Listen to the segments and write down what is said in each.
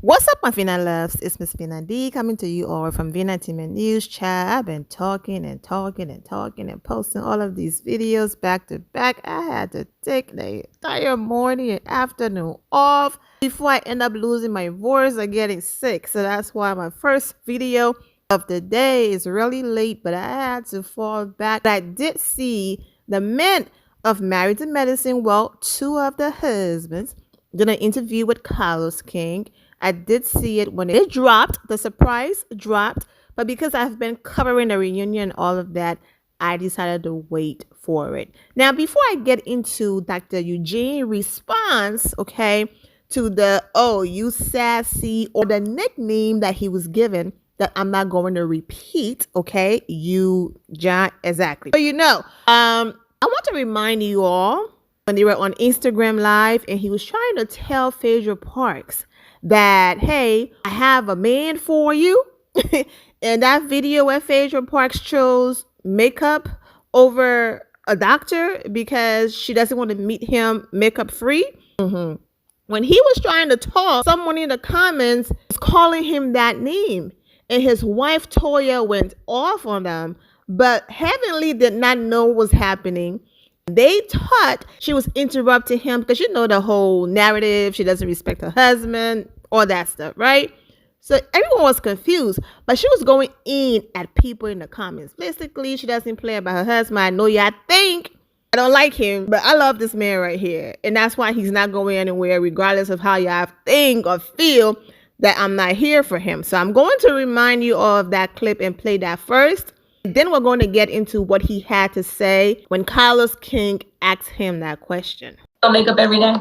What's up, my Vina loves? It's Miss Vina D coming to you all from Vina Team and News Chat. I've been talking and posting all of these videos back to back. I had to take the entire morning and afternoon off before I end up losing my voice or getting sick. So that's why my first video of the day is really late, but I had to fall back. I did see the men of Married to Medicine, well, two of the husbands, did an interview with Carlos King. I did see it when it dropped, the surprise dropped, but because I've been covering the reunion and all of that, I decided to wait for it. Now, before I get into Dr.Eugene response, okay, to the, oh, you sassy, or the nickname that he was given that I'm not going to repeat, okay, you, John, exactly. But I want to remind you all, when they were on Instagram Live and he was trying to tell Phaedra Parks that, hey, I have a man for you. And that video where Phaedra Parks chose makeup over a doctor because she doesn't want to meet him makeup free. When he was trying to talk, someone in the comments was calling him that name. And his wife, Toya, went off on them. But Heavenly did not know what was happening. They thought she was interrupting him because the whole narrative, she doesn't respect her husband, all that stuff, right? So everyone was confused, but she was going in at people in the comments. Basically, she doesn't play about her husband. I know y'all think I don't like him, but I love this man right here. And that's why he's not going anywhere, regardless of how y'all think or feel that I'm not here for him. So I'm going to remind you all of that clip and play that first. Then we're going to get into what he had to say when Carlos King asked him that question. Makeup every day?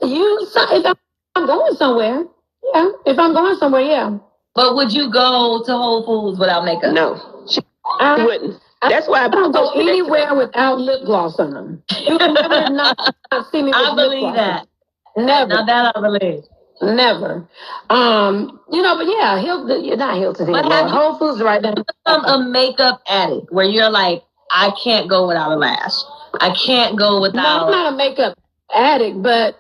If I'm going somewhere, yeah. If I'm going somewhere, yeah. But would you go to Whole Foods without makeup? No, I wouldn't. That's why I don't go anywhere without lip gloss on. You can never not see me with I believe that. Never. Now that I believe. Never. But yeah, Hilton. But Whole Foods right there. Become a makeup addict where you're like, I can't go without a lash. I can't go without. No, I'm not a makeup addict, but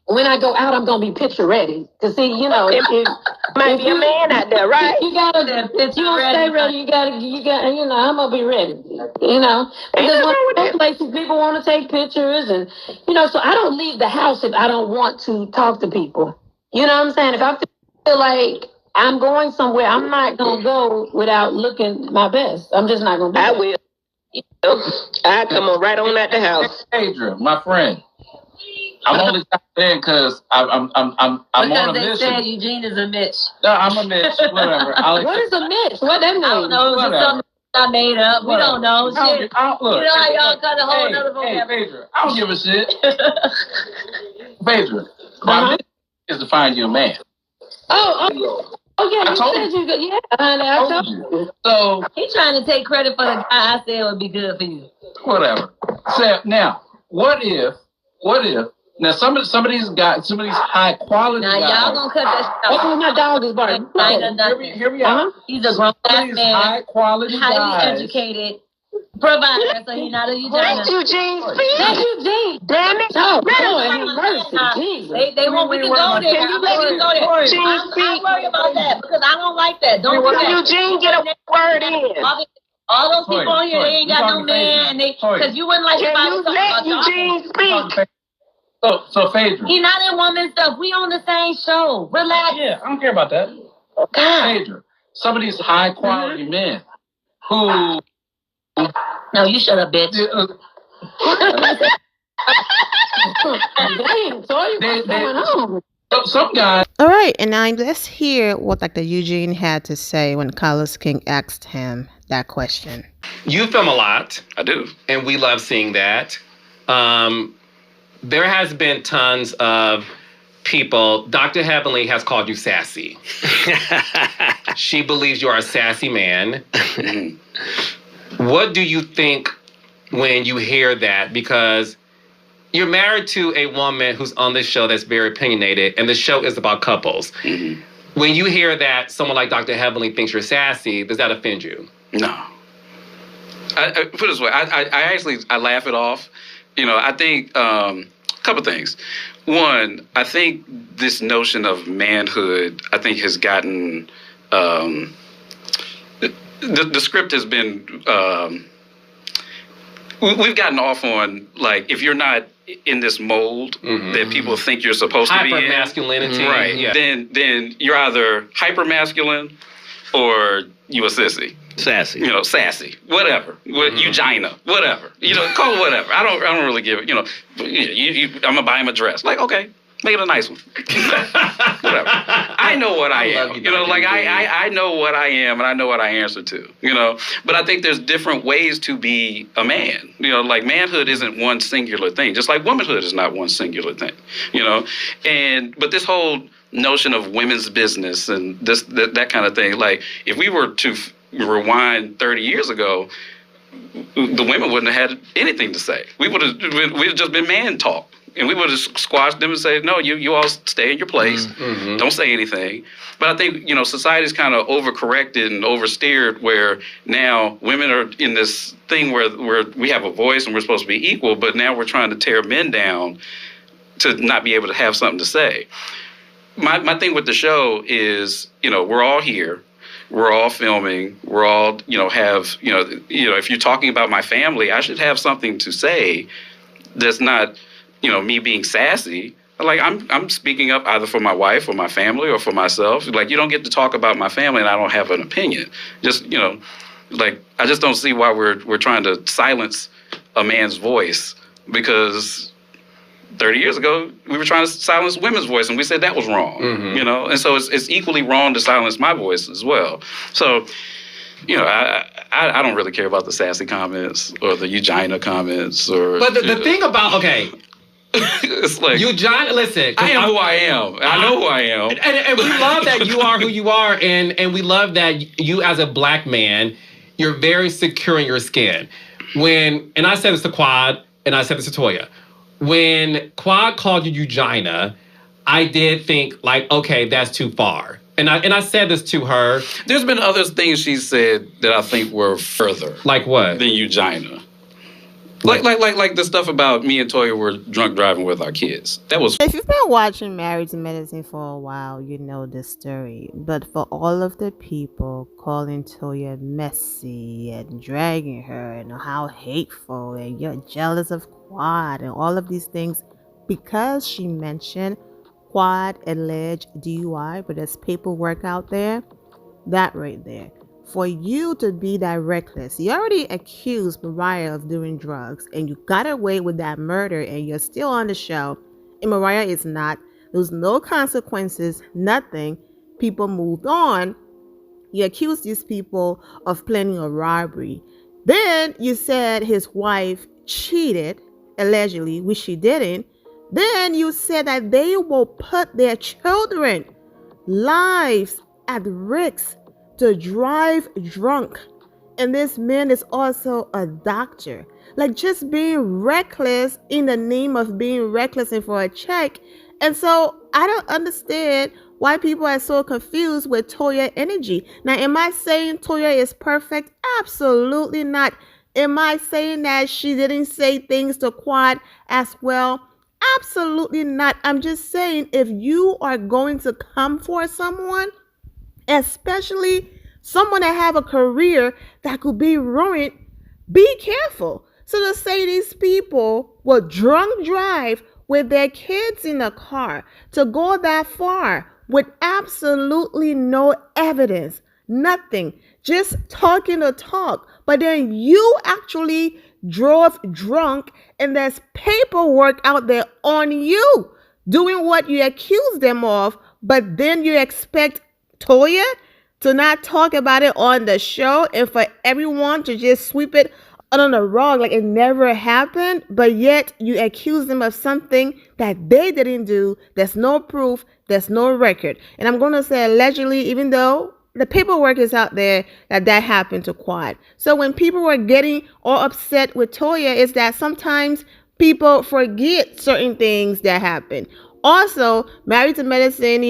when I go out, I'm gonna be picture ready. To see, if might be a man out there, right? You gotta stay ready. You gotta, I'm gonna be ready. Because when places people want to take pictures, and so I don't leave the house if I don't want to talk to people. You know what I'm saying? If I feel like I'm going somewhere, I'm not gonna go without looking my best. I'm just not gonna do that. I will. I come on right on at the house. Adrian, my friend. I'm only saying because I'm on a mission. Because they said Eugene is a Mitch. No, I'm a Mitch. Whatever. What is a Mitch? What that mean? I don't know. It's just something I made up. We don't know. Shit. How y'all got a whole other vocabulary. Hey, Phaedra, I don't give a shit. Phaedra, my mission is to find you a man. Oh, yeah. I told you. So he's trying to take credit for the guy I said would be good for you. Whatever. So now, what if? Now, some of these high quality guys. Now, y'all gonna cut that shit out. Oh, my dog is barking. Hear me out. He's a grown-ass man, high quality highly educated provider, so he's not a Eugene. That's Eugene. Damn it. Oh, mercy. They want we can go there. Can you let me go there? I'm worried about that because I don't like that. Don't do that. Eugene, get a word in. All those people on here, they ain't got no man. Because you wouldn't like Can you let Eugene speak? So Phaedra. He's not in woman stuff. We on the same show. Relax. Yeah, I don't care about that. Phaedra, some of these high quality men who. No, you shut up, bitch. Some guys. All right, and now let's hear what Dr. Eugene had to say when Carlos King asked him that question. You film a lot. I do. And we love seeing that. There has been tons of people. Dr. Heavenly has called you sassy. She believes you are a sassy man. What do you think when you hear that? Because you're married to a woman who's on this show that's very opinionated, and the show is about couples. Mm-hmm. When you hear that someone like Dr. Heavenly thinks you're sassy, does that offend you? No. I put it this way, I laugh it off I think a couple things. One, I think this notion of manhood, I think has gotten the script has been we've gotten off on, like, if you're not in this mold that people think you're supposed to be in, hyper masculinity, right? Yeah. Then you're either hyper masculine or you a sissy. Sassy. Sassy. Whatever. Eugene. Whatever. Call it whatever. I don't really give it. I'm gonna buy him a dress. Like, okay, make it a nice one. Whatever. I know what I am. I know what I am, and I know what I answer to. But I think there's different ways to be a man. Like, manhood isn't one singular thing. Just like womanhood is not one singular thing. But this whole notion of women's business and that kind of thing. Like, if we were to rewind 30 years ago, the women wouldn't have had anything to say. We'd have just been man talk. And we would have squashed them and said, no, you all stay in your place. Mm-hmm. Don't say anything. But I think, society's kind of overcorrected and oversteered, where now women are in this thing where we have a voice and we're supposed to be equal, but now we're trying to tear men down to not be able to have something to say. My thing with the show is, we're all here. We're all filming. We're all, if you're talking about my family, I should have something to say that's not, me being sassy. Like, I'm speaking up either for my wife or my family or for myself. Like, you don't get to talk about my family and I don't have an opinion. Just, I just don't see why we're trying to silence a man's voice, because 30 years ago, we were trying to silence women's voice, and we said that was wrong, And so it's equally wrong to silence my voice as well. So, I don't really care about the sassy comments or the Eugene comments or. But the thing about, okay. It's like, Eugene, listen. I am who I am. I know who I am. And we love that you are who you are, and we love that you, as a black man, you're very secure in your skin. And I said this to Quad, and I said this to Toya. When Quad called you Eugene, I did think, like, okay, that's too far. And I said this to her. There's been other things she said that I think were further. Like what? Than Eugene. Like the stuff about me and Toya were drunk driving with our kids. That was. If you've been watching Married to Medicine for a while, you know this story. But for all of the people calling Toya messy and dragging her and how hateful and you're jealous of Quad and all of these things, because she mentioned Quad alleged DUI, but there's paperwork out there, that right there. For you to be that reckless, you already accused Mariah of doing drugs and you got away with that murder and you're still on the show and Mariah is not. There's no consequences, nothing. People moved on. You accused these people of planning a robbery. Then you said his wife cheated, allegedly, which she didn't. Then you said that they will put their children's lives at risk to drive drunk. And this man is also a doctor. Like, just being reckless in the name of being reckless and for a check. And so I don't understand why people are so confused with Toya energy. Now, am I saying Toya is perfect? Absolutely not. Am I saying that she didn't say things to Quad as well? Absolutely not. I'm just saying, if you are going to come for someone, especially someone that have a career that could be ruined, be careful. So to say these people will drunk drive with their kids in the car, to go that far with absolutely no evidence, nothing, just talking the talk, but then you actually drove drunk and there's paperwork out there on you doing what you accuse them of, but then you expect Toya to not talk about it on the show and for everyone to just sweep it under the rug like it never happened, but yet you accuse them of something that they didn't do. There's no proof, there's no record. And I'm going to say allegedly, even though the paperwork is out there that happened to Quad. So when people were getting all upset with Toya, is that sometimes people forget certain things that happen. Also, Married to Medicine,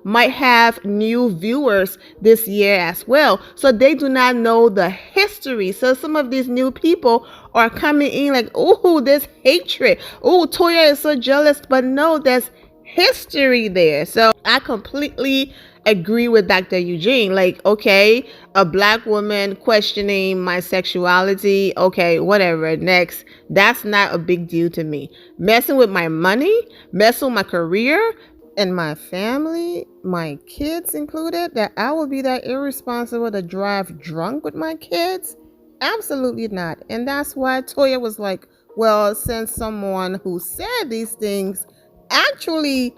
might have new viewers this year as well. So they do not know the history. So some of these new people are coming in like, oh, there's hatred. Oh, Toya is so jealous. But no, there's history there. So I completely agree with Dr. Eugene. Like, okay, a black woman questioning my sexuality, okay, whatever, next. That's not a big deal to me. Messing with my money, messing with my career, and my family, my kids included, that I will be that irresponsible to drive drunk with my kids? Absolutely not. And that's why Toya was like, well, since someone who said these things actually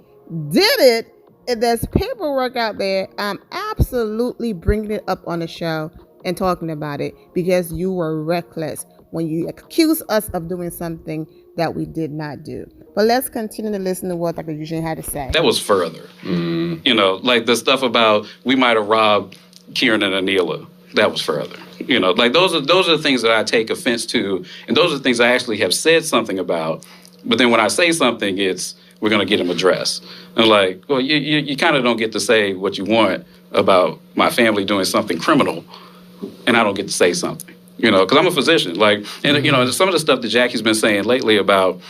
did it, and there's paperwork out there, I'm absolutely bringing it up on the show and talking about it because you were reckless when you accuse us of doing something that we did not do. But let's continue to listen to what Dr. Eugene had to say. That was further. Like the stuff about we might have robbed Kieran and Anila. That was further. Like those are the things that I take offense to, and those are the things I actually have said something about. But then when I say something, it's we're going to get him addressed. And like, well, you kind of don't get to say what you want about my family doing something criminal, and I don't get to say something. Because I'm a physician. Like, and some of the stuff that Jackie's been saying lately about,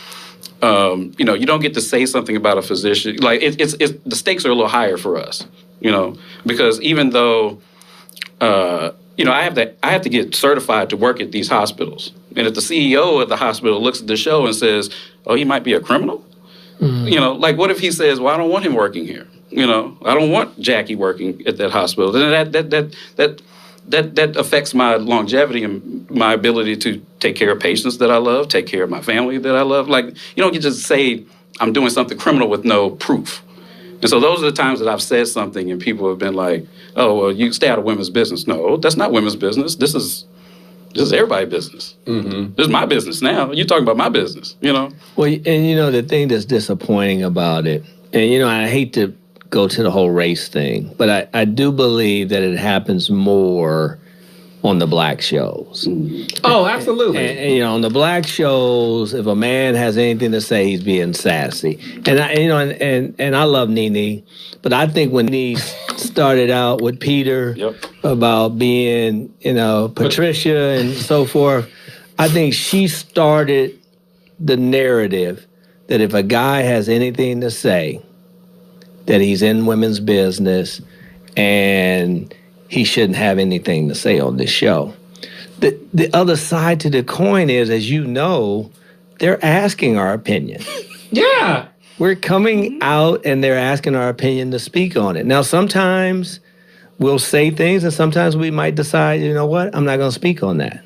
you don't get to say something about a physician. Like, it's the stakes are a little higher for us. Because even though, I have to get certified to work at these hospitals. And if the CEO of the hospital looks at the show and says, "Oh, he might be a criminal," like what if he says, "Well, I don't want him working here. I don't want Jackie working at that hospital." Then that affects my longevity and my ability to take care of patients that I love, take care of my family that I love. Like, you don't get to say I'm doing something criminal with no proof. And so those are the times that I've said something and people have been like, "Oh, well, you stay out of women's business." No, that's not women's business. This is everybody's business. This is my business now. You're talking about my business, Well, and the thing that's disappointing about it, and I hate to go to the whole race thing, but I do believe that it happens more on the black shows. Oh, absolutely. And on the black shows, if a man has anything to say, he's being sassy. And I love Nene, but I think when he started out with Peter about being, Patricia and so forth, I think she started the narrative that if a guy has anything to say, that he's in women's business and he shouldn't have anything to say on this show. The other side to the coin is, as you know, they're asking our opinion. Yeah. We're coming out and they're asking our opinion to speak on it. Now, sometimes we'll say things and sometimes we might decide, you know what, I'm not going to speak on that.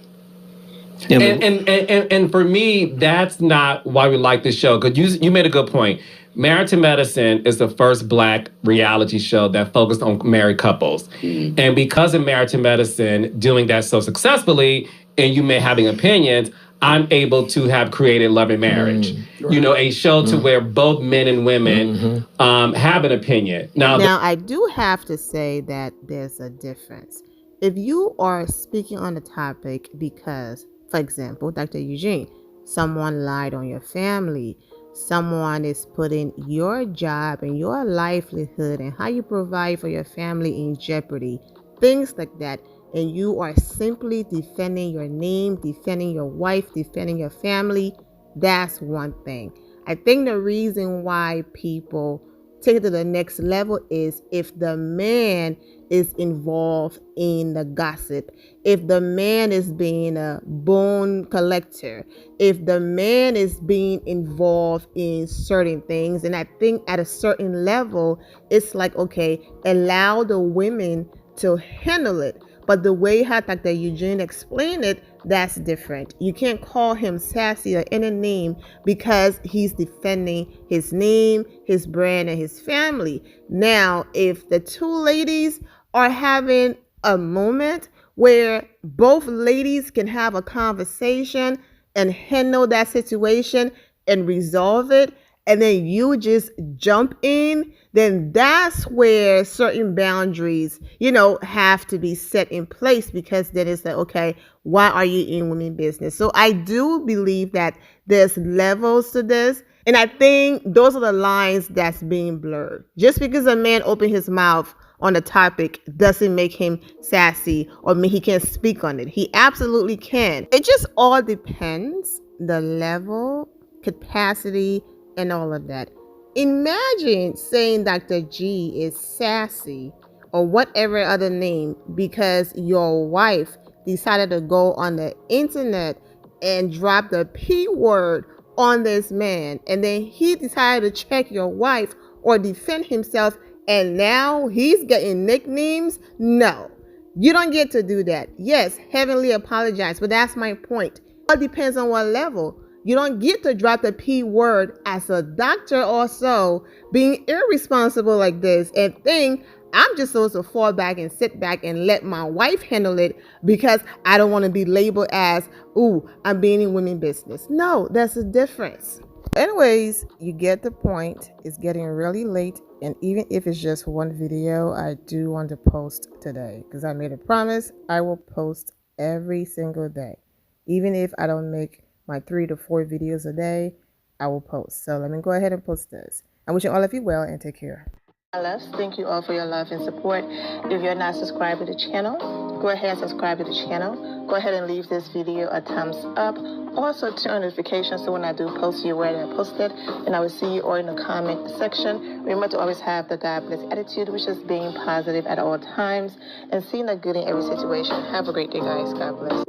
And for me, that's not why we like this show. Because you made a good point. Married to Medicine is the first black reality show that focused on married couples. And because of Married to Medicine doing that so successfully, and you may having opinions, I'm able to have created Love and Marriage. Right. A show to where both men and women have an opinion. Now, I do have to say that there's a difference. If you are speaking on a topic because, for example, Dr. Eugene, someone lied on your family, someone is putting your job and your livelihood and how you provide for your family in jeopardy, things like that, and you are simply defending your name, defending your wife, defending your family, that's one thing. I think the reason why people take it to the next level is if the man is involved in the gossip, if the man is being a bone collector, if the man is being involved in certain things. And I think at a certain level, it's like, okay, allow the women to handle it. But the way how Dr. Eugene explained it, that's different. You can't call him sassy or any name because he's defending his name, his brand, and his family. Now, if the two ladies are having a moment where both ladies can have a conversation and handle that situation and resolve it, and then you just jump in, then that's where certain boundaries, have to be set in place, because then it's like, okay, why are you in women's business? So I do believe that there's levels to this. And I think those are the lines that's being blurred. Just because a man opened his mouth on a topic doesn't make him sassy or mean he can speak on it. He absolutely can. It just all depends the level, capacity, and all of that. Imagine saying Dr. G is sassy or whatever other name because your wife decided to go on the internet and drop the P word on this man, and then he decided to check your wife or defend himself, and now he's getting nicknames. No, you don't get to do that. Yes, heavenly apologize, but that's my point. It depends on what level. You don't get to drop the P word as a doctor or so, being irresponsible like this and think I'm just supposed to fall back and sit back and let my wife handle it because I don't want to be labeled as, ooh, I'm being in women business. No, that's a difference. Anyways, you get the point. It's getting really late, and even if it's just one video, I do want to post today because I made a promise I will post every single day. Even if I don't make my 3 to 4 videos a day, I will post. So let me go ahead and post this. I wish all of you well and take care. My loves, thank you all for your love and support. If you're not subscribed to the channel, go ahead and subscribe to the channel. Go ahead and leave this video a thumbs up. Also turn on notifications so when I do post, you're aware that I posted. And I will see you all in the comment section. Remember to always have the God bless attitude, which is being positive at all times and seeing the good in every situation. Have a great day, guys. God bless.